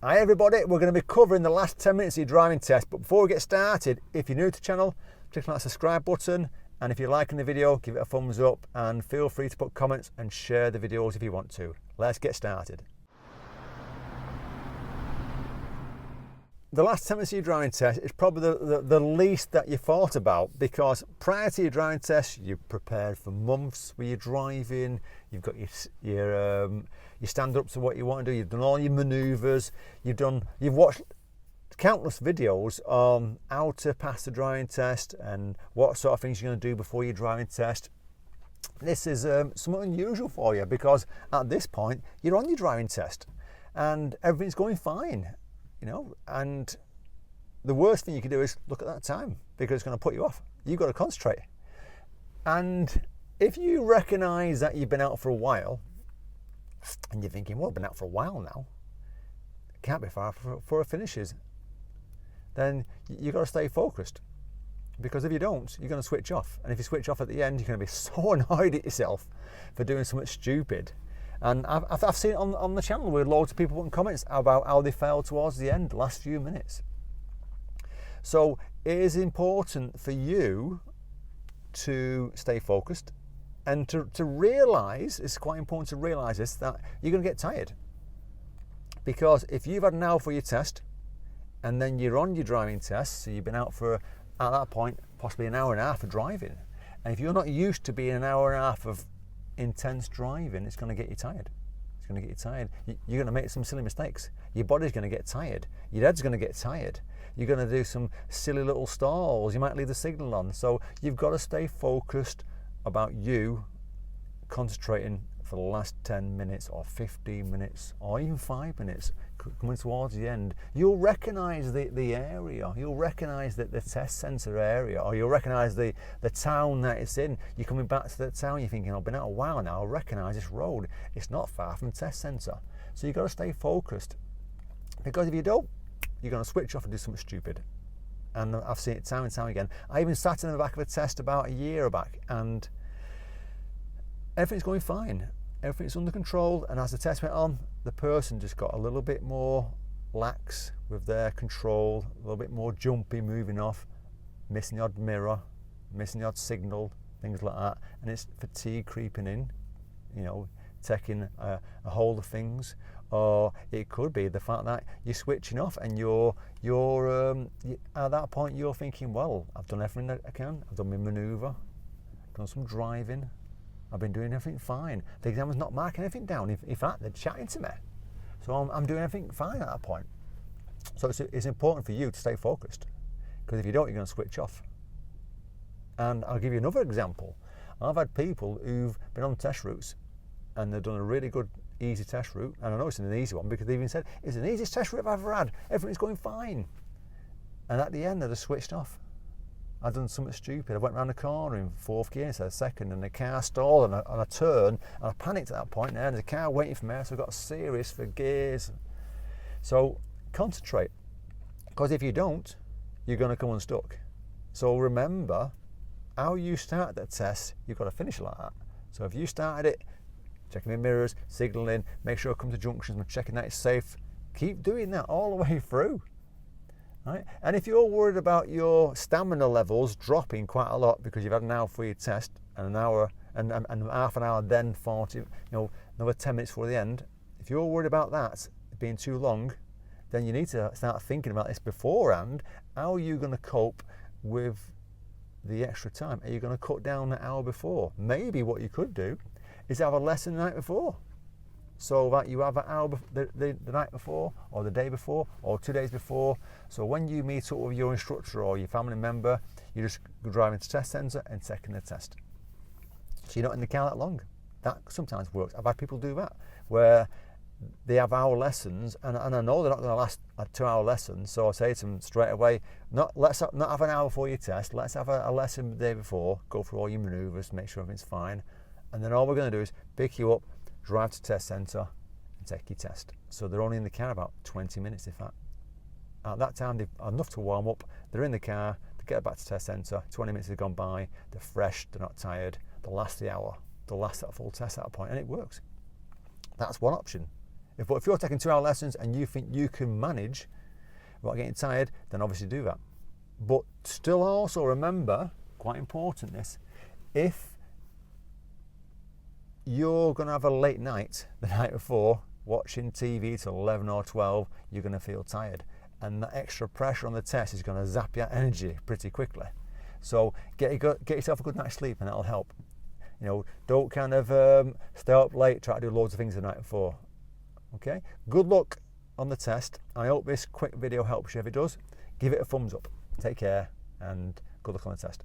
Hi everybody, we're going to be covering the last 10 minutes of your driving test, but before we get started, if you're new to the channel, click on that subscribe button, and if you're liking the video, give it a thumbs up, and feel free to put comments and share the videos if you want to. Let's get started. The last 10 minutes of your driving test is probably the least that you thought about, because prior to your driving test, you've prepared for months with your driving, you've got your stand up to what you want to do, you've done all your manoeuvres, you've watched countless videos on how to pass the driving test and what sort of things you're going to do before your driving test. This is somewhat unusual for you, because at this point, you're on your driving test and everything's going fine. You know, and the worst thing you can do is look at that time, because it's going to put you off. You've got to concentrate. And if you recognise that you've been out for a while, and you're thinking, well, I've been out for a while now, it can't be far before it finishes, then you've got to stay focused. Because if you don't, you're going to switch off. And if you switch off at the end, you're going to be so annoyed at yourself for doing something stupid. And I've seen it on the channel with loads of people putting comments about how they fell towards the end, the last few minutes. So it is important for you to stay focused and to realise, it's quite important to realise this, that you're going to get tired. Because if you've had an hour for your test and then you're on your driving test, so you've been out for, at that point, possibly an hour and a half of driving. And if you're not used to being an hour and a half of intense driving, it's going to get you tired. It's going to get you tired. You're going to make some silly mistakes. Your body's going to get tired. Your head's going to get tired. You're going to do some silly little stalls. You might leave the signal on. So you've got to stay focused about you concentrating for the last 10 minutes or 15 minutes or even 5 minutes coming towards the end. You'll recognise the area, you'll recognise the test centre area, or you'll recognise the town that it's in. You're coming back to that town, you're thinking, I've been out a while now, I recognise this road, it's not far from the test centre. So you've got to stay focused, because if you don't, you're going to switch off and do something stupid. And I've seen it time and time again. I even sat in the back of a test about a year back, and everything's going fine. Everything's under control, and as the test went on, the person just got a little bit more lax with their control, a little bit more jumpy, moving off, missing the odd mirror, missing the odd signal, things like that, and it's fatigue creeping in, you know, taking a hold of things. Or it could be the fact that you're switching off and you're at that point you're thinking, well, I've done everything that I can, I've done my manoeuvre, done some driving, I've been doing everything fine. The examiner's not marking anything down. In fact, they're chatting to me. So I'm doing everything fine at that point. So it's important for you to stay focused, because if you don't, you're going to switch off. And I'll give you another example. I've had people who've been on test routes and they've done a really good, easy test route. And I know it's an easy one, because they even said, it's the easiest test route I've ever had. Everything's going fine. And at the end, they just switched off. I've done something stupid. I went around the corner in fourth gear instead of second, and the car stalled on a turn, and I panicked at that point, and there's a car waiting for me, so I got serious for gears. So concentrate, because if you don't, you're going to come unstuck. So remember, how you start that test, you've got to finish like that. So if you started it, checking the mirrors, signalling, make sure I come to junctions, and checking that it's safe, keep doing that all the way through. Right? And if you're worried about your stamina levels dropping quite a lot because you've had an hour for your test and an hour and half an hour, then 40, you know, another 10 minutes before the end, if you're worried about that being too long, then you need to start thinking about this beforehand. How are you going to cope with the extra time? Are you going to cut down an hour before? Maybe what you could do is have a lesson the night before, so that you have an hour the night before, or the day before, or 2 days before. So when you meet up with your instructor or your family member, you just go driving to the test centre and taking the test. So you're not in the car that long. That sometimes works. I've had people do that, where they have hour lessons, and I know they're not going to last a 2 hour lesson, so I say to them straight away, let's not have an hour before your test, let's have a lesson the day before, go through all your manoeuvres, make sure everything's fine, and then all we're going to do is pick you up, drive to test centre and take your test. So they're only in the car about 20 minutes, if that. At that time, they've enough to warm up, they're in the car, they get back to test centre, 20 minutes have gone by, they're fresh, they're not tired, they'll last the hour, they'll last that full test at that point, and it works. That's one option. But if you're taking 2-hour lessons and you think you can manage without getting tired, then obviously do that. But still also remember, quite important this, if you're going to have a late night the night before, watching TV till 11 or 12, you're going to feel tired. And that extra pressure on the test is going to zap your energy pretty quickly. So get yourself a good night's sleep, and that'll help. You know, don't kind of stay up late, try to do loads of things the night before. Okay? Good luck on the test. I hope this quick video helps you. If it does, give it a thumbs up. Take care, and good luck on the test.